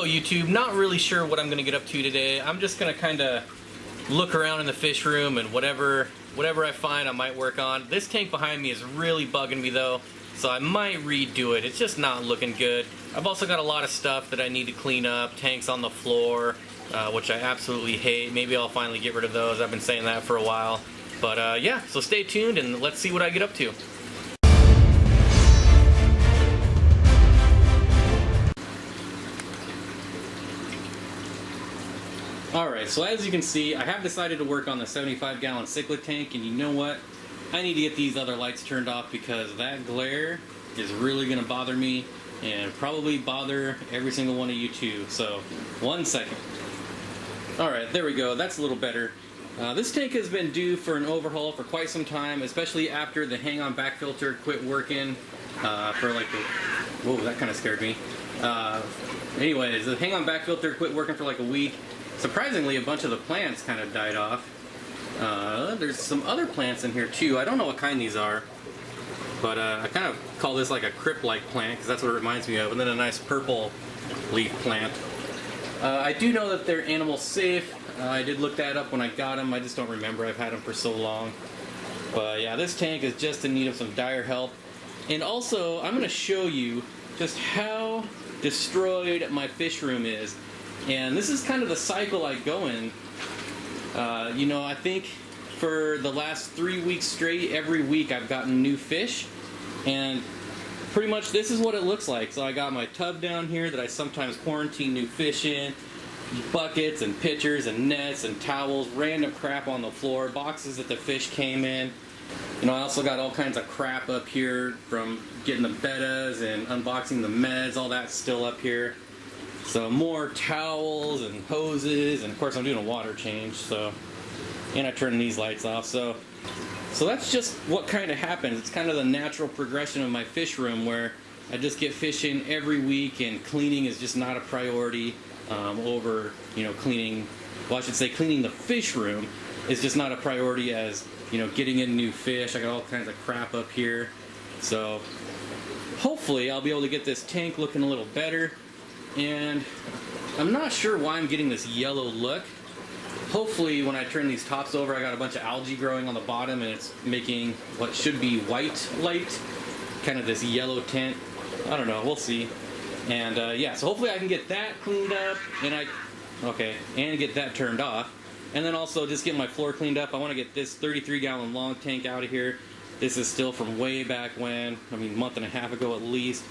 So YouTube, not really sure what I'm gonna get up to today. I'm just gonna kinda look around in the fish room and whatever I find I might work on. This tank behind me is really bugging me though, so I might redo it. It's just not looking good. I've also got a lot of stuff that I need to clean up, tanks on the floor, which I absolutely hate. Maybe I'll finally get rid of those. I've been saying that for a while. But yeah, so stay tuned and let's see what I get up to. Alright, so as you can see, I have decided to work on the 75-gallon Cichlid tank, and you know what? I need to get these other lights turned off because that glare is really going to bother me and probably bother every single one of you too. So, 1 second. Alright, there we go. That's a little better. This tank has been due for an overhaul for quite some time, especially after the hang-on back filter quit working for like whoa, that kind of scared me. Anyways, the hang-on back filter quit working for like a week. Surprisingly, a bunch of the plants kind of died off. There's some other plants in here too. I don't know what kind these are, but I kind of call this like a crypt-like plant because that's what it reminds me of, and then a nice purple leaf plant. I do know that they're animal safe. I did look that up when I got them. I just don't remember. I've had them for so long. But yeah, this tank is just in need of some dire help. And also, I'm going to show you just how destroyed my fish room is. And this is kind of the cycle I go in. You know, I think for the last 3 weeks straight, every week I've gotten new fish. And pretty much this is what it looks like. So I got my tub down here that I sometimes quarantine new fish in. Buckets and pitchers and nets and towels, random crap on the floor, boxes that the fish came in. You know, I also got all kinds of crap up here from getting the bettas and unboxing the meds, all that's still up here. So more towels and hoses, and of course I'm doing a water change, so, and I turn these lights off, so that's just what kind of happens. It's kind of the natural progression of my fish room where I just get fish in every week and cleaning is just not a priority over, you know, cleaning, well I should say cleaning the fish room is just not a priority as, you know, getting in new fish. I got all kinds of crap up here, so hopefully I'll be able to get this tank looking a little better. And I'm not sure why I'm getting this yellow look. Hopefully when I turn these tops over, I got a bunch of algae growing on the bottom and it's making what should be white light, kind of this yellow tint. I don't know, we'll see. And yeah, so hopefully I can get that cleaned up and get that turned off. And then also just get my floor cleaned up. I want to get this 33-gallon long tank out of here. This is still from way back when, I mean a month and a half ago at least.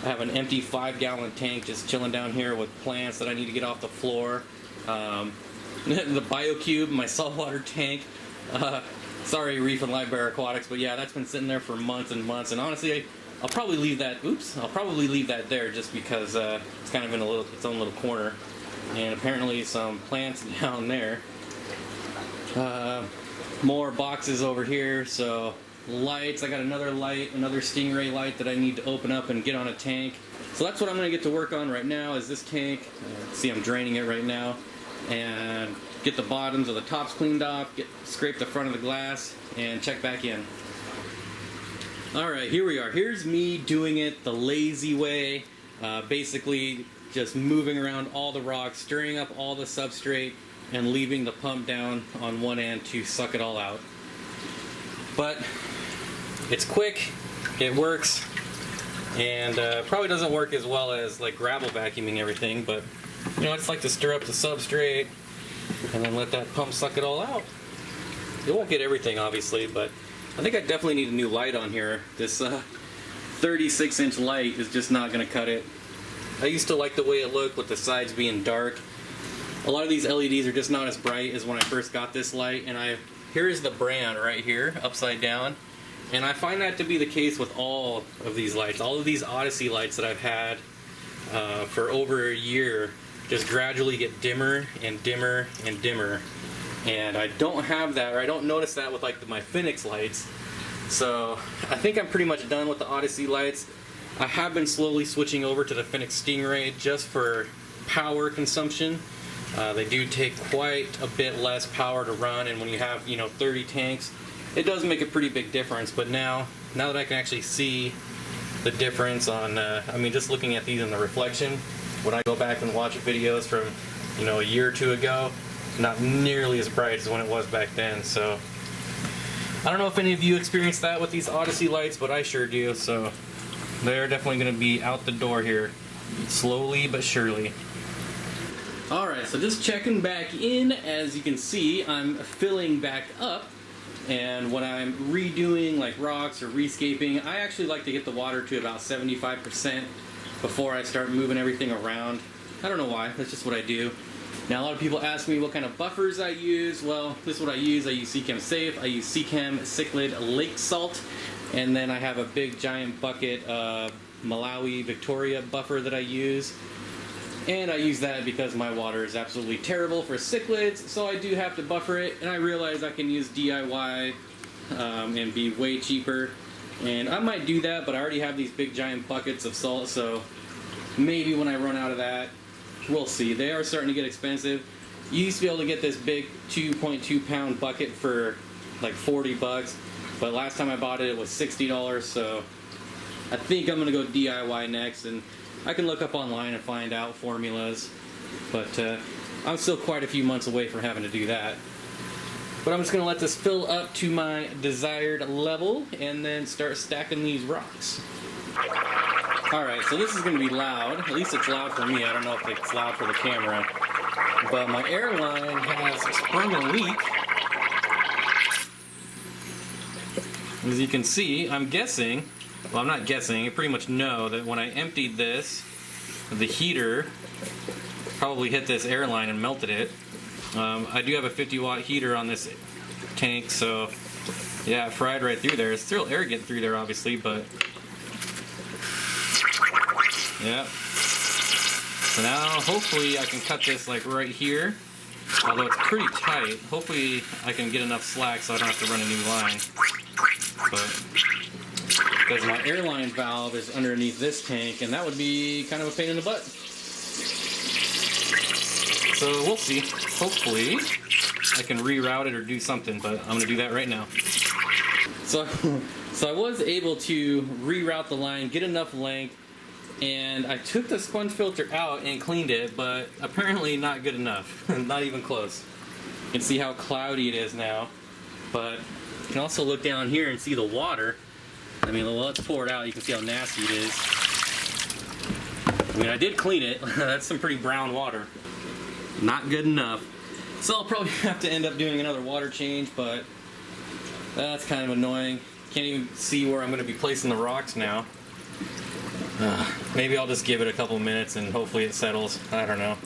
I have an empty 5-gallon tank just chilling down here with plants that I need to get off the floor. The BioCube, my saltwater tank. Sorry, Reef and Live Bear Aquatics, but yeah, that's been sitting there for months and months. And honestly, I'll probably leave that. I'll probably leave that there just because it's kind of in its own little corner. And apparently, some plants down there. More boxes over here. So. Lights, I got another light, another Stingray light that I need to open up and get on a tank. So that's what I'm going to get to work on right now is this tank. See, I'm draining it right now. And get the bottoms of the tops cleaned off, scrape the front of the glass, and check back in. Alright, here we are. Here's me doing it the lazy way. Basically, just moving around all the rocks, stirring up all the substrate, and leaving the pump down on one end to suck it all out. But it's quick, it works, and probably doesn't work as well as like gravel vacuuming everything, but you know, I just like to stir up the substrate and then let that pump suck it all out. It won't get everything obviously, but I think I definitely need a new light on here. This 36-inch light is just not going to cut it. I used to like the way it looked with the sides being dark. A lot of these LEDs are just not as bright as when I first got this light, and here is the brand right here, upside down. And I find that to be the case with all of these lights. All of these Odyssey lights that I've had for over a year just gradually get dimmer and dimmer and dimmer. And I don't have that, or I don't notice that with like my Phoenix lights. So I think I'm pretty much done with the Odyssey lights. I have been slowly switching over to the Phoenix Stingray just for power consumption. They do take quite a bit less power to run, and when you have, you know, 30 tanks, it does make a pretty big difference. But now that I can actually see the difference on, I mean, just looking at these in the reflection, when I go back and watch videos from, you know, a year or two ago, not nearly as bright as when it was back then. So I don't know if any of you experienced that with these Odyssey lights, but I sure do. So they're definitely going to be out the door here, slowly but surely. Alright, so just checking back in. As you can see, I'm filling back up. And when I'm redoing like rocks or rescaping, I actually like to get the water to about 75% before I start moving everything around. I don't know why, that's just what I do. Now a lot of people ask me what kind of buffers I use. Well, this is what I use. I use Seachem Safe, I use Seachem Cichlid Lake Salt, and then I have a big giant bucket of Malawi Victoria buffer that I use. And I use that because my water is absolutely terrible for cichlids, so I do have to buffer it, and I realize I can use DIY and be way cheaper. And I might do that, but I already have these big giant buckets of salt, so maybe when I run out of that, we'll see. They are starting to get expensive. You used to be able to get this big 2.2 pound bucket for like 40 bucks, but last time I bought it, it was $60, so I think I'm gonna go DIY next, and I can look up online and find out formulas, but I'm still quite a few months away from having to do that. But I'm just going to let this fill up to my desired level and then start stacking these rocks. Alright, so this is going to be loud. At least it's loud for me. I don't know if it's loud for the camera. But my airline has sprung a leak. As you can see, I'm guessing, well, I'm not guessing, I pretty much know that when I emptied this, the heater probably hit this airline and melted it. I do have a 50-watt heater on this tank, so yeah, it fried right through there. There's still air getting through there, obviously, but yeah. So now, hopefully, I can cut this like right here. Although it's pretty tight, hopefully I can get enough slack so I don't have to run a new line. But because my airline valve is underneath this tank, and that would be kind of a pain in the butt. So we'll see. Hopefully I can reroute it or do something, but I'm going to do that right now. So I was able to reroute the line, get enough length, and I took the sponge filter out and cleaned it, but apparently not good enough. Not even close. You can see how cloudy it is now, but you can also look down here and see the water. I mean, let's pour it out. You can see how nasty it is. I mean, I did clean it. That's some pretty brown water. Not good enough. So I'll probably have to end up doing another water change, but that's kind of annoying. Can't even see where I'm going to be placing the rocks now. Maybe I'll just give it a couple minutes and hopefully it settles. I don't know.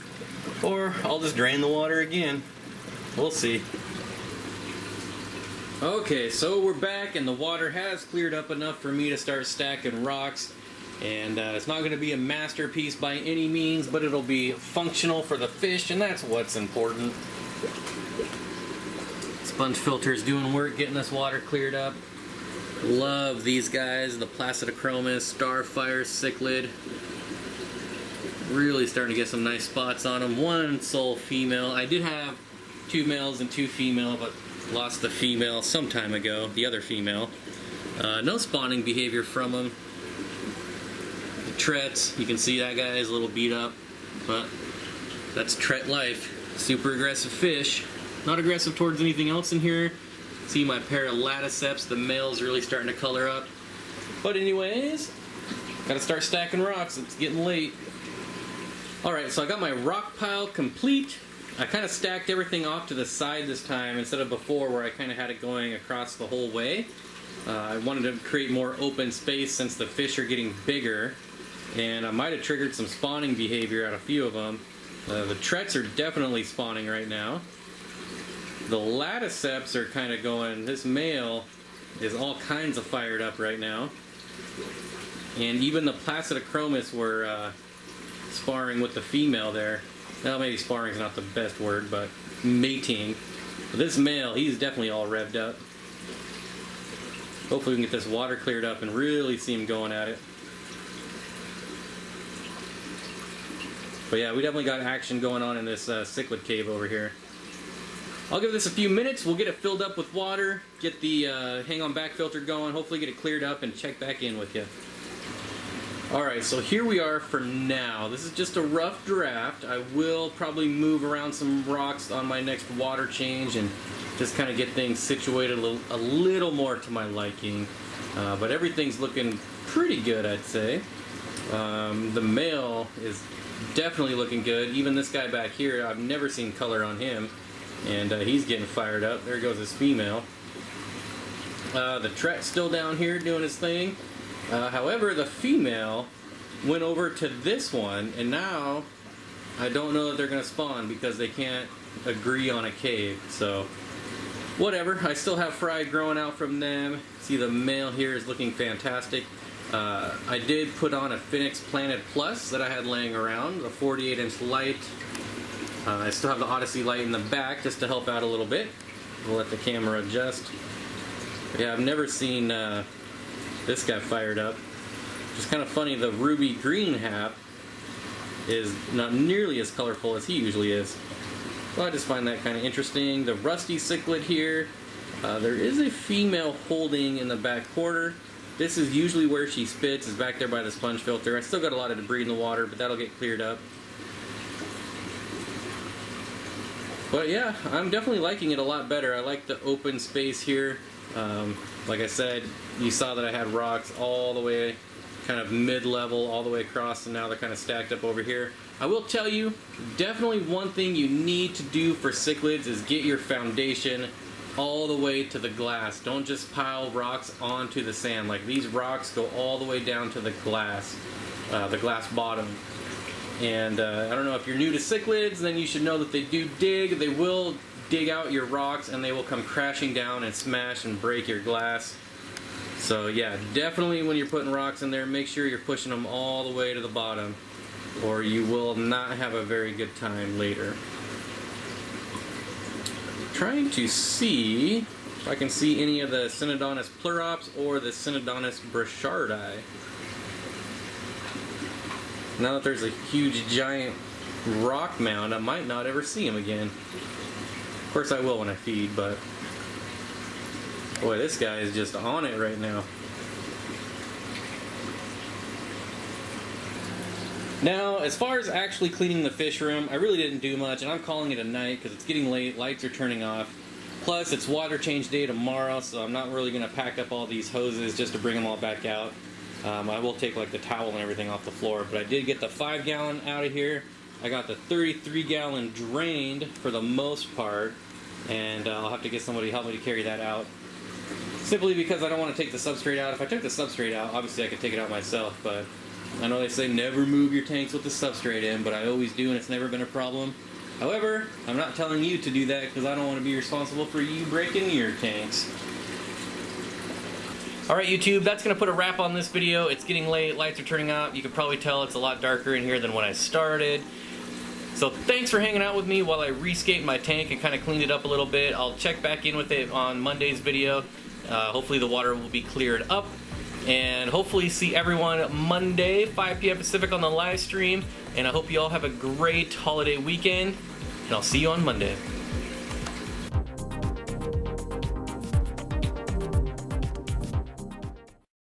Or I'll just drain the water again. We'll see. Okay, so we're back and the water has cleared up enough for me to start stacking rocks. And it's not going to be a masterpiece by any means, but it'll be functional for the fish, and that's what's important. Sponge filter is doing work getting this water cleared up. Love these guys, the Placidochromis, Starfire, Cichlid. Really starting to get some nice spots on them. One sole female. I did have 2 males and 2 female, but lost the female some time ago, the other female. No spawning behavior from them. Trets, you can see that guy is a little beat up, but that's Tret life. Super aggressive fish. Not aggressive towards anything else in here. See my pair of Laticeps, the male's really starting to color up. But anyways, gotta start stacking rocks, it's getting late. Alright, so I got my rock pile complete. I kind of stacked everything off to the side this time instead of before where I kind of had it going across the whole way. I wanted to create more open space since the fish are getting bigger. And I might have triggered some spawning behavior out of a few of them. The Trets are definitely spawning right now. The Laticeps are kind of going, this male is all kinds of fired up right now. And even the Placidochromis were sparring with the female there. Well, maybe sparring is not the best word, but mating. But this male, he's definitely all revved up. Hopefully we can get this water cleared up and really see him going at it. But yeah, we definitely got action going on in this cichlid cave over here. I'll give this a few minutes. We'll get it filled up with water, get the hang on back filter going, hopefully get it cleared up and check back in with you. Alright, so here we are for now. This is just a rough draft. I will probably move around some rocks on my next water change and just kind of get things situated a little more to my liking. But everything's looking pretty good, I'd say. The male is definitely looking good. Even this guy back here, I've never seen color on him. And he's getting fired up. There goes his female. The Tret's still down here doing his thing. However, the female went over to this one, and now I don't know that they're going to spawn because they can't agree on a cave. So, whatever. I still have fry growing out from them. See, the male here is looking fantastic. I did put on a Phoenix Planet Plus that I had laying around, the 48-inch light. I still have the Odyssey light in the back just to help out a little bit. We'll let the camera adjust. But yeah, I've never seen this guy fired up. It's kind of funny, the ruby green hap is not nearly as colorful as he usually is. Well, I just find that kind of interesting. The rusty cichlid here, there is a female holding in the back corner. This is usually where she spits, is back there by the sponge filter. I still got a lot of debris in the water, but that'll get cleared up. But yeah, I'm definitely liking it a lot better. I like the open space here. Like I said, you saw that I had rocks all the way kind of mid-level all the way across, and now they're kind of stacked up over here. I will tell you, definitely one thing you need to do for cichlids is get your foundation all the way to the glass. Don't just pile rocks onto the sand. Like, these rocks go all the way down to the glass bottom. And I don't know if you're new to cichlids, then you should know that they do dig. They will dig out your rocks and they will come crashing down and smash and break your glass. So yeah, definitely when you're putting rocks in there, make sure you're pushing them all the way to the bottom, or you will not have a very good time later. Trying to see if I can see any of the Synodontis pleurops or the Synodontis burchardi. Now that there's a huge giant rock mound, I might not ever see him again. Of course I will when I feed, but boy, this guy is just on it right now. Now, as far as actually cleaning the fish room, I really didn't do much, and I'm calling it a night because it's getting late, lights are turning off. Plus, it's water change day tomorrow, so I'm not really going to pack up all these hoses just to bring them all back out. I will take like the towel and everything off the floor, but I did get the 5-gallon out of here. I got the 33-gallon drained for the most part, and I'll have to get somebody to help me to carry that out. Simply because I don't want to take the substrate out. If I took the substrate out, obviously I could take it out myself, but I know they say never move your tanks with the substrate in, but I always do and it's never been a problem. However, I'm not telling you to do that because I don't want to be responsible for you breaking your tanks. Alright YouTube, that's going to put a wrap on this video. It's getting late, lights are turning out. You can probably tell it's a lot darker in here than when I started. So thanks for hanging out with me while I re-scaped my tank and kind of cleaned it up a little bit. I'll check back in with it on Monday's video. Hopefully the water will be cleared up. And hopefully see everyone Monday, 5 p.m. Pacific on the live stream. And I hope you all have a great holiday weekend. And I'll see you on Monday.